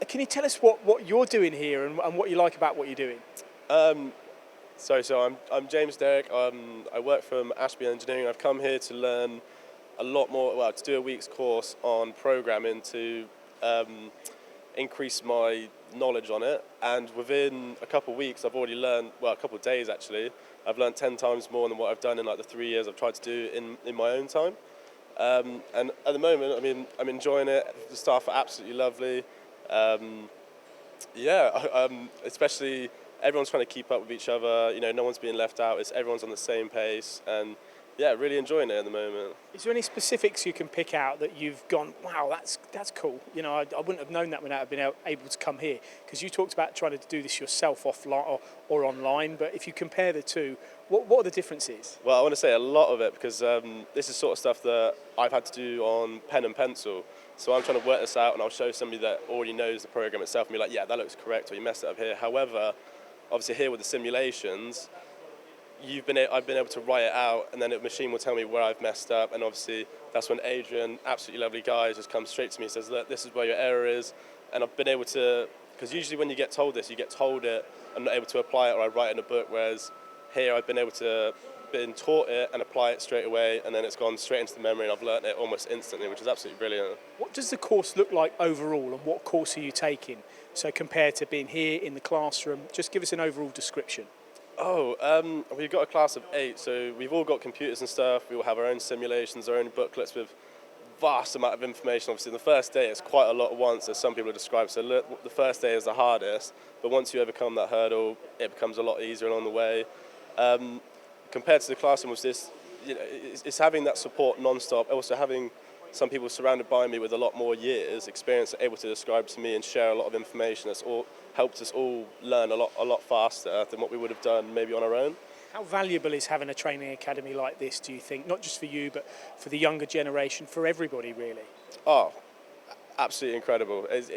Can you tell us what you're doing here and what you like about what you're doing? Um, so I'm James Derrick. I work from Ashby Engineering. I've come here to learn a lot more. Well, to do a week's course on programming to increase my knowledge on it. And within a couple of weeks, I've already learned. Well, a couple of days actually. I've learned 10 times more than what I've done in like the 3 years I've tried to do in my own time. And at the moment, I mean, I'm enjoying it. The staff are absolutely lovely. Um, especially everyone's trying to keep up with each other. You know, no one's being left out. It's everyone's on the same pace, and yeah, really enjoying it at the moment. Is there any specifics you can pick out that you've gone, wow, that's cool? You know, I wouldn't have known that without have been able to come here, because you talked about trying to do this yourself offline or online. But if you compare the two, what are the differences? Well, I want to say a lot of it because this is sort of stuff that I've had to do on pen and pencil. So I'm trying to work this out, and I'll show somebody that already knows the program itself and be like, yeah, that looks correct, or you messed it up here. However, obviously here with the simulations, I've been able to write it out, and then the machine will tell me where I've messed up, and obviously that's when Adrian, absolutely lovely guy, just comes straight to me and says, look, this is where your error is, and I've been able to, because usually when you get told this, you get told it and not able to apply it, or I write it in a book, whereas here I've been able to been taught it and apply it straight away, and then it's gone straight into the memory, and I've learnt it almost instantly, which is absolutely brilliant. What does the course look like overall, and what course are you taking? So compared to being here in the classroom, just give us an overall description. We've got a class of 8, so we've all got computers and stuff. We all have our own simulations, our own booklets with vast amount of information. Obviously, the first day it's quite a lot at once, as some people have described. So the first day is the hardest, but once you overcome that hurdle, it becomes a lot easier along the way. Compared to the classroom, was this, you know, it's having that support non-stop. Also having some people surrounded by me with a lot more years experience able to describe to me and share a lot of information. That's all helped us all learn a lot faster than what we would have done maybe on our own. How valuable is having a training academy like this, do you think? Not just for you, but for the younger generation, for everybody, really? Oh, absolutely incredible. It's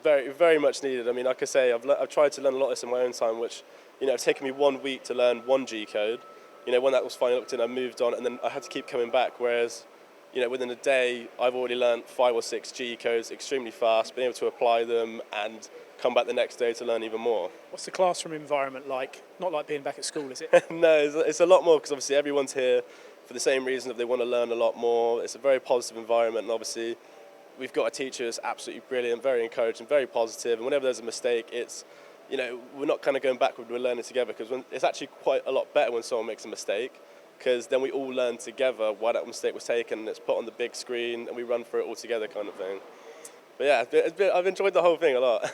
very, very much needed. I mean, like I say, I've tried to learn a lot of this in my own time, which, you know, it's taken me 1 week to learn one G code. You know, when that was finally looked in, I moved on, and then I had to keep coming back, whereas, you know, within a day, I've already learned 5 or 6 G codes extremely fast, being able to apply them and come back the next day to learn even more. What's the classroom environment like? Not like being back at school, is it? No, it's a lot more, because obviously everyone's here for the same reason, that they want to learn a lot more. It's a very positive environment, and obviously we've got a teacher who's absolutely brilliant, very encouraging, very positive, and whenever there's a mistake, it's, you know, we're not kind of going backward, we're learning together, because it's actually quite a lot better when someone makes a mistake, because then we all learn together why that mistake was taken, and it's put on the big screen and we run through it all together, kind of thing. But yeah, I've enjoyed the whole thing a lot.